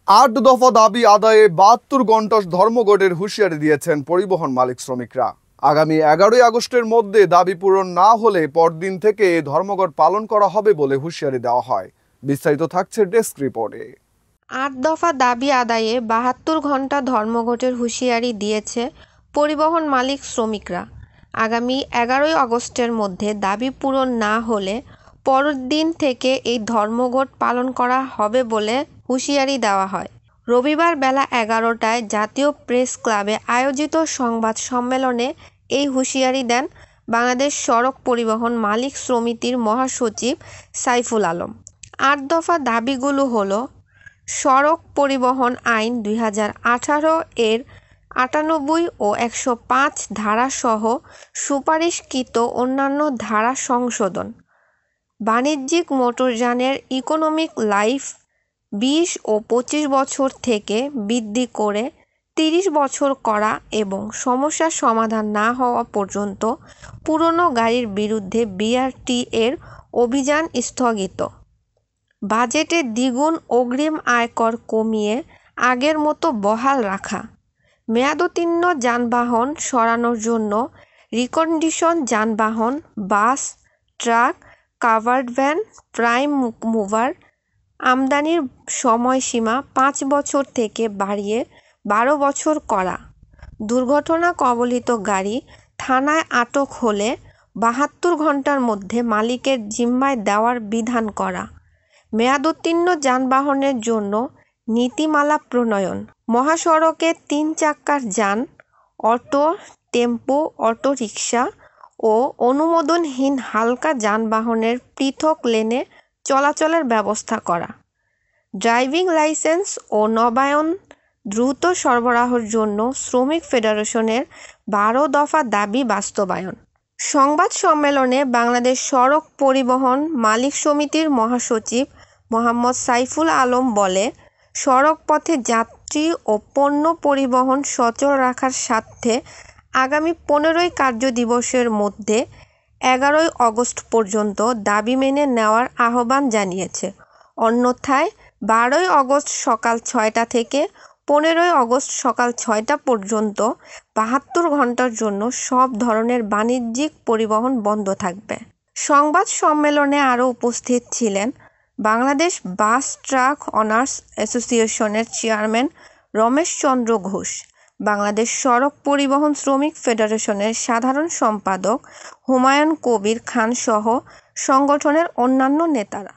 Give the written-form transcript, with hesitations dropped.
৮ দফা দাবি আদায়ে ৭২ ঘণ্টা ধর্মঘটের হুঁশিয়ারি দিয়েছেন পরিবহন মালিক শ্রমিকরা। আগামী ১১ই আগস্টের মধ্যে দাবি পূরণ না হলে পরদিন থেকে ধর্মঘট পালন করা হবে বলে হুঁশিয়ারি দেওয়া হয়। বিস্তারিত থাকছে ডেস্ক রিপোর্টে। ৮ দফা দাবি আদায়ে ৭২ ঘণ্টা ধর্মঘটের হুঁশিয়ারি দিয়েছে পরিবহন মালিক শ্রমিকরা। আগামী ১১ই আগস্টের মধ্যে দাবি পূরণ না হলে পরের দিন থেকে এই ধর্মঘট পালন করা হবে বলে হুঁশিয়ারি দেওয়া হয়। রবিবার বেলা ১১টায় জাতীয় প্রেস ক্লাবে আয়োজিত সংবাদ সম্মেলনে এই হুঁশিয়ারি দেন বাংলাদেশ সড়ক পরিবহন মালিক সমিতির মহাসচিব সাইফুল আলম। ৮ দফা দাবিগুলো হলো: সড়ক পরিবহন আইন ২০১৮ এর ৯৮ ও ১০৫ ধারাসহ সুপারিশকৃত অন্যান্য ধারা সংশোধন, বাণিজ্যিক মোটরযানের ইকোনমিক লাইফ ২০ ও ২৫ বছর থেকে বৃদ্ধি করে ৩০ বছর করা এবং সমস্যার সমাধান না হওয়া পর্যন্ত পুরনো গাড়ির বিরুদ্ধে বিআরটি এর অভিযান স্থগিত, বাজেটে দ্বিগুণ অগ্রিম আয়কর কমিয়ে আগের মতো বহাল রাখা, মেয়াদোত্তীর্ণ যানবাহন সরানোর জন্য রিকন্ডিশন যানবাহন, bus, truck, covered van, prime mover আমদানির সময়সীমা ৫ বছর থেকে বাড়িয়ে ১২ বছর করা, দুর্ঘটনা কবলিত গাড়ি থানায় আটক হলে ৭২ ঘণ্টার মধ্যে মালিকের জিম্মায় দেওয়ার বিধান করা, মেয়াদোত্তীর্ণ যানবাহনের জন্য নীতিমালা প্রণয়ন, মহাসড়কে ৩ চাকার যান, অটো, টেম্পো, অটোরিকশা ও অনুমোদনহীন হালকা যানবাহনের পৃথক লেনে চলাচলের ব্যবস্থা করা, ড্রাইভিং লাইসেন্স ও নবায়ন দ্রুত সরবরাহের জন্য শ্রমিক ফেডারেশনের ১২ দফা দাবি বাস্তবায়ন। সংবাদ সম্মেলনে বাংলাদেশ সড়ক পরিবহন মালিক সমিতির মহাসচিব মোহাম্মদ সাইফুল আলম বলে, সড়ক পথে যাত্রী ও পণ্য পরিবহন সচল রাখার স্বার্থে আগামী ১৫ই কার্যদিবসের মধ্যে ১১ই আগস্ট পর্যন্ত দাবি মেনে নেওয়ার আহ্বান জানিয়েছে। অন্যথায় ১২ই আগস্ট সকাল ৬টা থেকে ১৫ই আগস্ট সকাল ৬টা পর্যন্ত ৭২ ঘণ্টার জন্য সব ধরনের বাণিজ্যিক পরিবহন বন্ধ থাকবে। সংবাদ সম্মেলনে আরও উপস্থিত ছিলেন বাংলাদেশ বাস ট্রাক অনার্স অ্যাসোসিয়েশনের চেয়ারম্যান রমেশ চন্দ্র ঘোষ, বাংলাদেশ সড়ক পরিবহন শ্রমিক ফেডারেশনের সাধারণ সম্পাদক হুমায়ুন কবির খান সহ সংগঠনের অন্যান্য নেতারা।